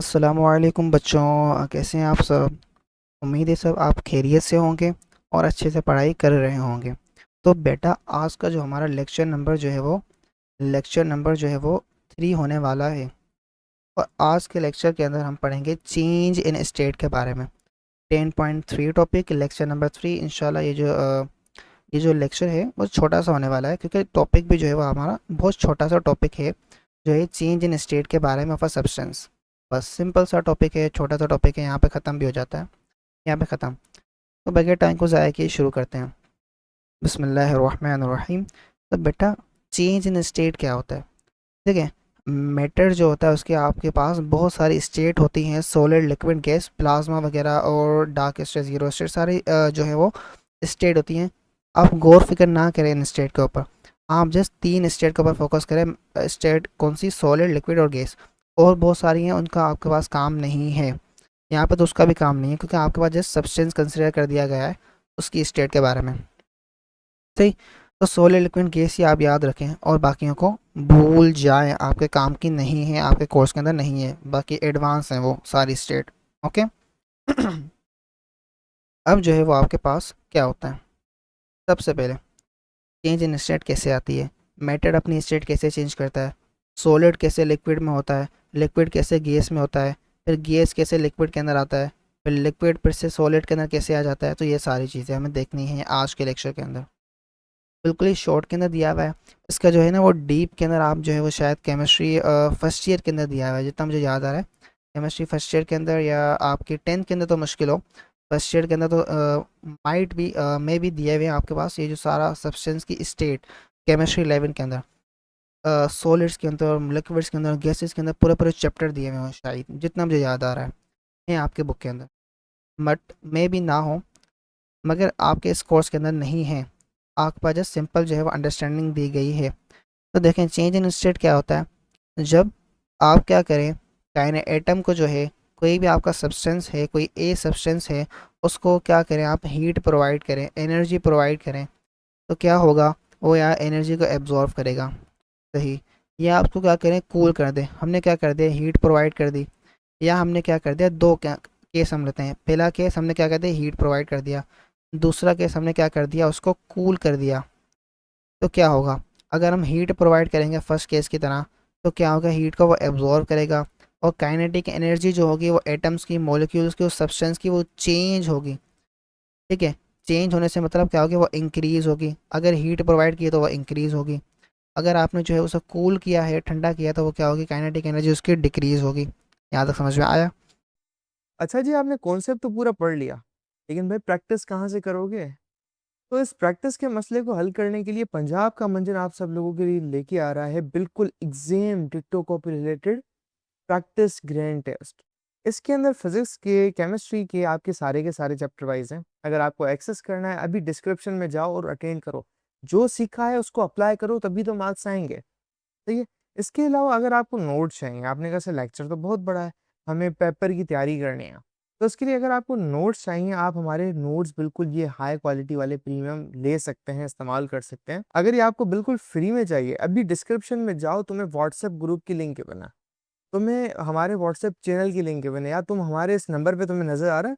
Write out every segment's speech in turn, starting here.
अस्सलामुअलैकुम बच्चों, कैसे हैं आप सब। उम्मीद है सब आप खैरियत से होंगे और अच्छे से पढ़ाई कर रहे होंगे। तो बेटा आज का जो हमारा लेक्चर नंबर जो है वो 3 होने वाला है। और आज के लेक्चर के अंदर हम पढ़ेंगे चेंज इन स्टेट के बारे में। 10.3 टॉपिक लेक्चर नंबर 3 इंशाल्लाह। ये जो लेक्चर है वो छोटा सा होने वाला है, क्योंकि टॉपिक भी जो है वो हमारा बहुत छोटा सा टॉपिक है, जो है चेंज इन स्टेट के बारे में ऑफ अ सब्सटेंस। बस सिंपल सा टॉपिक है, छोटा सा टॉपिक है, यहाँ पे ख़त्म भी हो जाता है। यहाँ पे ख़त्म। तो बगैर टाइम को ज़ाया किए शुरू करते हैं। बिस्मिल्लाहिर्रहमानिर्रहीम। तो बेटा चेंज इन स्टेट क्या होता है। देखिए, मैटर जो होता है उसके आपके पास बहुत सारी स्टेट होती हैं, सॉलिड, लिक्विड, गैस, प्लाज्मा वगैरह, और डार्क स्टेट, जीरो स्टेट, सारी जो है वो स्टेट होती हैं। आप गौर फिक्र ना करें इन स्टेट के ऊपर, आप जस्ट 3 स्टेट के ऊपर फोकस करें। स्टेट कौन सी? सॉलिड, लिक्विड और गैस। और बहुत सारी हैं, उनका आपके पास काम नहीं है। यहाँ पे तो उसका भी काम नहीं है, क्योंकि आपके पास जस्ट सब्सटेंस कंसिडर कर दिया गया है उसकी स्टेट के बारे में। सही। तो सॉलिड, लिक्विड, गैस ये आप याद रखें और बाकियों को भूल जाएं, आपके काम की नहीं है, आपके कोर्स के अंदर नहीं है, बाकी एडवांस हैं वो सारी स्टेट। ओके। अब जो है वो आपके पास क्या होता है। सबसे पहले चेंज इन स्टेट कैसे आती है, मैटर अपनी स्टेट कैसे चेंज करता है, सॉलिड कैसे लिक्विड में होता है, लिक्विड कैसे गैस में होता है, फिर गैस कैसे लिक्विड के अंदर आता है, फिर लिक्विड फिर से सॉलिड के अंदर कैसे आ जाता है। तो ये सारी चीज़ें हमें देखनी है आज के लेक्चर के अंदर। बिल्कुल ही शॉर्ट के अंदर दिया हुआ है। इसका जो है ना वो डीप के अंदर आप जो है वो शायद केमिस्ट्री फर्स्ट ईयर के अंदर दिया हुआ है, जितना मुझे याद आ रहा है। केमिस्ट्री फर्स्ट ईयर के अंदर या आपकी 10th के अंदर तो मुश्किल हो, फर्स्ट ईयर के अंदर तो माइट भी मे भी दिए हुए हैं आपके पास ये जो सारा सब्सटेंस की स्टेट केमिस्ट्री 11 के अंदर, सॉलिड्स के अंदर, लिक्विड्स के अंदर, गैसेस के अंदर पूरे पूरे चैप्टर दिए हुए हैं शायद, जितना मुझे याद आ रहा है आपके बुक के अंदर। बट मे भी ना हो, मगर आपके इस कोर्स के अंदर नहीं है। आपके पास जस्ट सिंपल जो है वो अंडरस्टैंडिंग दी गई है। तो देखें चेंज इन स्टेट क्या होता है। जब आप क्या करें, काइने एटम को जो है, कोई भी आपका सब्सटेंस है, कोई ए सब्सटेंस है, उसको क्या करें आप, हीट प्रोवाइड करें, एनर्जी प्रोवाइड करें। तो क्या होगा, वो यार एनर्जी को एब्जॉर्व करेगा। सही। या आपको क्या करें, कूल कर दें। हमने क्या कर दिया, हीट प्रोवाइड कर दी। या हमने क्या कर दिया, दो क्या केस हम लेते हैं। पहला केस हमने क्या कर दिया, हीट प्रोवाइड कर दिया। दूसरा केस हमने क्या कर दिया, उसको कूल कर दिया। तो क्या होगा, अगर हम हीट प्रोवाइड करेंगे फर्स्ट केस की तरह, तो क्या होगा, हीट को वो एब्जॉर्ब करेगा। और काइनेटिक एनर्जी जो होगी वो एटम्स की, मॉलिक्यूल्स की, उस सब्सटेंस की वो चेंज होगी। ठीक है। चेंज होने से मतलब क्या होगी, वो इंक्रीज होगी। अगर हीट प्रोवाइड की तो वो इंक्रीज होगी। अगर आपने जो है उसे कूल किया है, ठंडा किया, तो वो क्या होगी, काइनेटिक एनर्जी उसकी डिक्रीज होगी। यहाँ तक समझ में आया। अच्छा जी, आपने कॉन्सेप्ट तो पूरा पढ़ लिया, लेकिन भाई प्रैक्टिस कहाँ से करोगे? तो इस प्रैक्टिस के मसले को हल करने के लिए पंजाब का मंजर आप सब लोगों के लिए लेके आ रहा है बिल्कुल exam ditto copy related practice grand test. इसके अंदर फिजिक्स के, केमिस्ट्री के सारे चैप्टर वाइज हैं। अगर आपको एक्सेस करना है, अभी डिस्क्रिप्शन में जाओ और अटेंड करो। जो सीखा है उसको अप्लाई करो, तभी तो मार्क्स आएंगे। ठीक है। इसके अलावा अगर आपको नोट्स चाहिए, आपने कहा सर लेक्चर तो बहुत बड़ा है, हमें पेपर की तैयारी करनी है, तो इसके लिए अगर आपको नोट्स चाहिए, आप हमारे नोट्स बिल्कुल ये हाई क्वालिटी वाले प्रीमियम ले सकते हैं, इस्तेमाल कर सकते हैं। अगर ये आपको बिल्कुल फ्री में चाहिए, अभी डिस्क्रिप्शन में जाओ, तुम्हें व्हाट्सएप ग्रुप की लिंक बना, तुम्हें हमारे व्हाट्सएप चैनल की लिंक बने, या तुम हमारे इस नंबर पे तुम्हें नजर आ रहा है,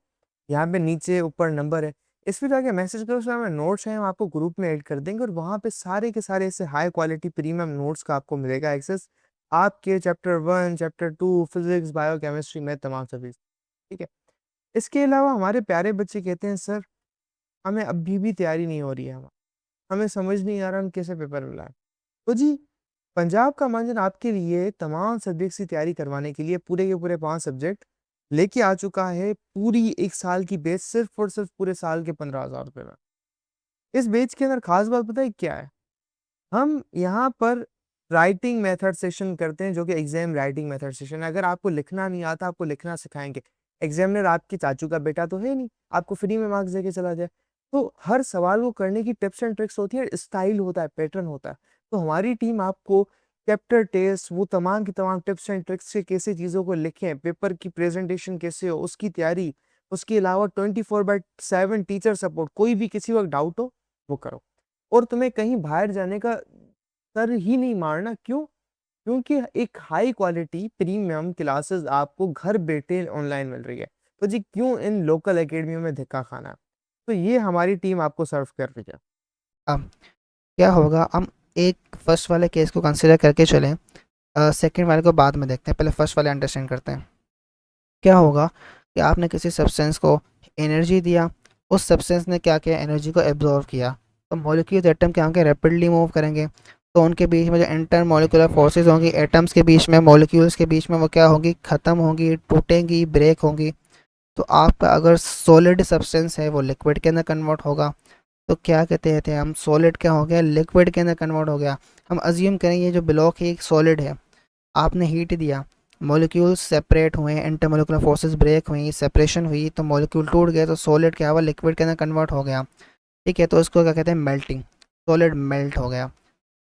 यहाँ पे नीचे ऊपर नंबर है, इस पे जाके मैसेज करो, उसमें हमें नोट्स हैं, हम आपको ग्रुप में ऐड कर देंगे, और वहाँ पे सारे के सारे ऐसे हाई क्वालिटी प्रीमियम नोट्स का आपको मिलेगा एक्सेस। आपके chapter 1, chapter 2, physics, bio chemistry में तमाम सभी। ठीक है। इसके अलावा हमारे प्यारे बच्चे कहते हैं सर हमें अभी भी तैयारी नहीं हो रही है, हमें समझ नहीं आ रहा हम कैसे पेपर मिला है। तो जी, पंजाब का मंजन आपके लिए तमाम सब्जेक्ट्स की तैयारी करवाने के लिए पूरे के पूरे 5 सब्जेक्ट लेके आ चुका है, पूरी एक साल की बेच, सिर्फ और सिर्फ पूरे साल के 15,000 रुपए में। इस बेच के अंदर खास बात पता है क्या है? हम यहाँ पर राइटिंग मेथड सेशन करते हैं, जो कि एग्जाम राइटिंग मेथड सेशन है। अगर आपको लिखना नहीं आता, आपको लिखना सिखाएंगे। एग्जामिनर आपकी चाचू का बेटा तो है नहीं, आपको फ्री में मार्क्स देके चला जाए। तो हर सवाल को करने की टिप्स एंड ट्रिक्स होती है, स्टाइल होता है, पैटर्न होता है। तो हमारी टीम आपको चैप्टर टेस्ट, वो तमाम की तमाम टिप्स एंड ट्रिक्स से कैसे चीज़ों को लिखें, पेपर की प्रेजेंटेशन कैसे हो, उसकी तैयारी, उसके अलावा 24/7 टीचर सपोर्ट, कोई भी किसी वक्त डाउट हो वो करो। और तुम्हें कहीं बाहर जाने का सर ही नहीं मारना। क्यों? क्योंकि एक हाई क्वालिटी प्रीमियम क्लासेस आपको घर बैठे ऑनलाइन मिल रही है। तो जी क्यों इन लोकल एकेडमियों में धक्का खाना है? तो ये हमारी टीम आपको सर्व कर रही है। अब क्या होगा, हम एक फर्स्ट वाले केस को कंसिडर करके चलें, सेकंड वाले को बाद में देखते हैं, पहले फर्स्ट वाले अंडरस्टैंड करते हैं। क्या होगा कि आपने किसी सब्सटेंस को एनर्जी दिया, उस सब्सटेंस ने क्या किया, एनर्जी को एब्जॉर्व किया, तो मॉलिक्यूल्स एटम क्या होंगे, रैपिडली मूव करेंगे। तो उनके बीच में जो इंटर मॉलिक्यूलर फोर्सेज होंगी एटम्स के बीच में, मॉलिक्यूल्स के बीच में, वो क्या होंगी, ख़त्म होंगी, टूटेंगी, ब्रेक होंगी। तो आपका अगर सॉलिड सब्सटेंस है वो लिक्विड के अंदर कन्वर्ट होगा, तो क्या कहते थे हम, सॉलिड क्या हो गया, लिक्विड के अंदर कन्वर्ट हो गया। हम अज्यूम करें ये जो ब्लॉक है एक सॉलिड है, आपने हीट दिया, मॉलिक्यूल्स सेपरेट हुए, इंटरमोलिकुलर फोर्सेस ब्रेक हुई, सेपरेशन हुई, तो मॉलिक्यूल टूट गए, तो सॉलिड क्या हुआ, लिक्विड के अंदर कन्वर्ट हो गया। ठीक है, तो इसको क्या कहते हैं, मेल्टिंग, सॉलिड मेल्ट हो गया।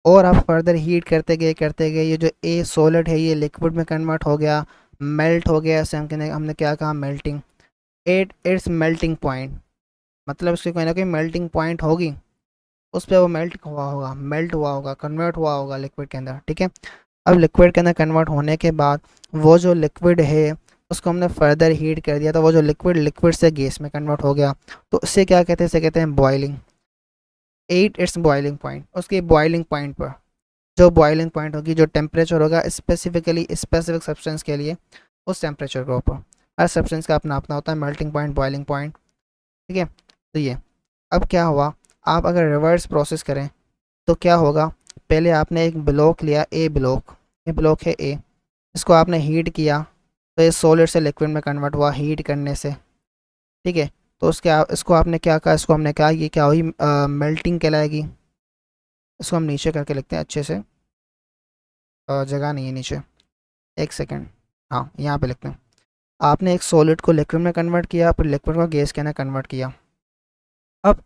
और आप फर्दर हीट करते गए, ये जो ए सॉलिड है ये लिक्विड में कन्वर्ट हो गया, मेल्ट हो गया, ऐसे हमने क्या कहा, melting. At its melting point, मतलब उसकी कोई ना कोई मेल्टिंग पॉइंट होगी, उस पर वो मेल्ट हुआ होगा, कन्वर्ट हुआ होगा लिक्विड के अंदर। ठीक है, अब लिक्विड के अंदर कन्वर्ट होने के बाद वो जो लिक्विड है उसको हमने फर्दर हीट कर दिया, तो वो जो लिक्विड लिक्विड से गैस में कन्वर्ट हो गया। तो इससे क्या कहते हैं, इसे कहते हैं boiling. At its boiling point, उसके बॉइलिंग पॉइंट पर जो बॉइलिंग पॉइंट होगी, जो टेम्परेचर होगा स्पेसिफिकली स्पेसिफिक सब्सटेंस के लिए, उस टेम्परेचर के ऊपर, हर सब्सटेंस का अपना अपना होता है मेल्टिंग पॉइंट, बॉइलिंग पॉइंट। ठीक है, तो ये अब क्या हुआ, आप अगर रिवर्स प्रोसेस करें तो क्या होगा, पहले आपने एक ब्लॉक लिया, ए ब्लॉक, ये ब्लॉक है ए, इसको आपने हीट किया, तो ये सॉलिड से लिक्विड में कन्वर्ट हुआ हीट करने से। ठीक है, तो इसको आपने क्या कहा, इसको हमने कहा ये क्या हुई, मेल्टिंग कहलाएगी। इसको हम नीचे करके लिखते हैं अच्छे से, जगह नहीं है नीचे, एक सेकेंड, हाँ यहाँ पे लिखते हैं। आपने एक सॉलिड को लिक्विड में कन्वर्ट किया, फिर लिक्विड को गैस के अंदर कन्वर्ट किया। अब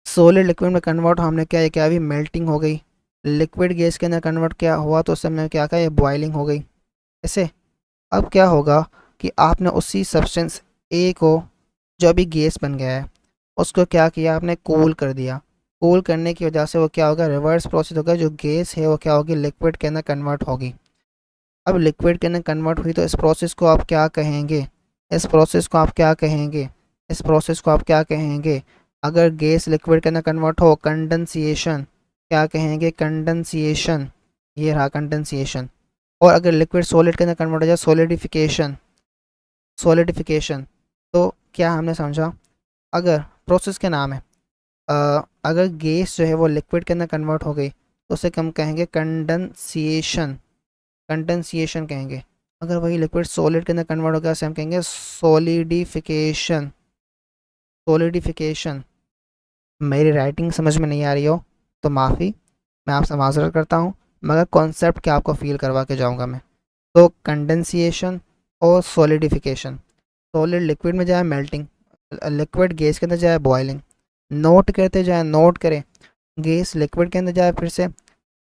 सॉलिड लिक्विड में कन्वर्ट हमने क्या, ये क्या हुई, मेल्टिंग हो गई। लिक्विड गैस के अंदर कन्वर्ट क्या हुआ, तो उस समय क्या कहा, ये बॉइलिंग हो गई ऐसे। अब क्या होगा कि आपने उसी सब्सटेंस ए को, जो अभी गैस बन गया है, उसको क्या किया, आपने कूल कर दिया। कूल करने की वजह से वो क्या होगा, रिवर्स प्रोसेस होगा, जो गैस है वो क्या होगी, लिक्विड के अंदर कन्वर्ट होगी। अब लिक्विड के अंदर कन्वर्ट हुई, तो इस प्रोसेस को आप क्या कहेंगे, इस प्रोसेस को आप क्या कहेंगे, इस प्रोसेस को आप क्या कहेंगे, अगर गैस लिक्विड के अंदर कन्वर्ट हो, कंडेंसिएशन, क्या कहेंगे, कंडेंसिएशन, ये रहा कंडेंसिएशन। और अगर लिक्विड सॉलिड के अंदर कन्वर्ट हो जाए, सॉलिडिफिकेशन, सॉलिडिफिकेशन। तो क्या हमने समझा, अगर प्रोसेस के नाम है, अगर गैस जो है वो लिक्विड के अंदर कन्वर्ट हो गई, तो उसे हम कहेंगे कंडेंसिएशन, कंडेंसिएशन कहेंगे। अगर वही लिक्विड सॉलिड के अंदर कन्वर्ट हो गया, उसे हम कहेंगे सॉलिडिफिकेशन, सॉलिडिफिकेशन। मेरी राइटिंग समझ में नहीं आ रही हो तो माफ़ी, मैं आपसे माजरत करता हूँ, मगर कॉन्सेप्ट क्या आपको फील करवा के जाऊँगा मैं। तो कंडेंसिएशन और सॉलिडिफिकेशन, सॉलिड लिक्विड में जाए मेल्टिंग, लिक्विड गैस के अंदर जाए बॉइलिंग, नोट करते जाए, नोट करें, गैस लिक्विड के अंदर जाए, फिर से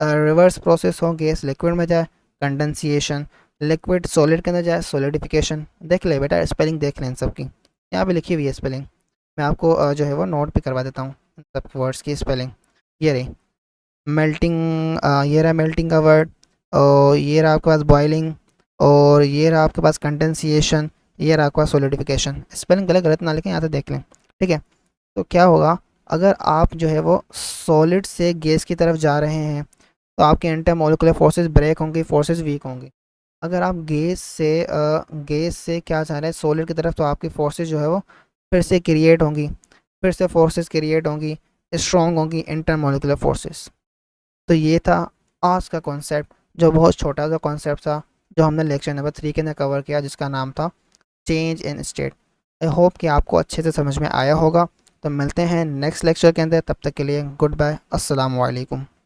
रिवर्स प्रोसेस हो, गैस लिक्विड में जाए, कंडेंसिएशन, लिक्विड सॉलिड के अंदर जाए, सॉलिडिफिकेशन। देख ले बेटा, स्पेलिंग देख लें इन सब की, यहाँ पे लिखी हुई है स्पेलिंग, मैं आपको जो है वो नोट पे करवा देता हूँ इन सब वर्ड्स की स्पेलिंग। ये रही मेल्टिंग, ये रहा मेल्टिंग का वर्ड, और ये रहा आपके पास बॉइलिंग, और ये रहा आपके पास कंडेंसिएशन, ये रहा आपके पास सॉलिडिफिकेशन। स्पेलिंग गलत गलत ना लिखें, यहाँ से देख लें। ठीक है, तो क्या होगा, अगर आप जो है वो सॉलिड से गैस की तरफ जा रहे हैं, तो आपके इंटर मोलिकुलर फोर्सेस ब्रेक होंगी, फोर्सेस वीक होंगी। अगर आप गैस से क्या जा रहे हैं, सॉलिड की तरफ, तो आपकी फोर्सेस जो है वो फिर से क्रिएट होंगी, फिर से फोर्सेस क्रिएट होंगी, स्ट्रॉन्ग होंगी इंटर मोलिकुलर फोर्सेस। तो ये था आज का कॉन्सेप्ट, जो बहुत छोटा सा कॉन्सेप्ट था, जो हमने लेक्चर नंबर 3 के अंदर कवर किया, जिसका नाम था change in state. I hope कि आपको अच्छे से समझ में आया होगा। तो मिलते हैं नेक्स्ट लेक्चर के अंदर, तब तक के लिए गुड बाय, अस्सलाम वालेकुम।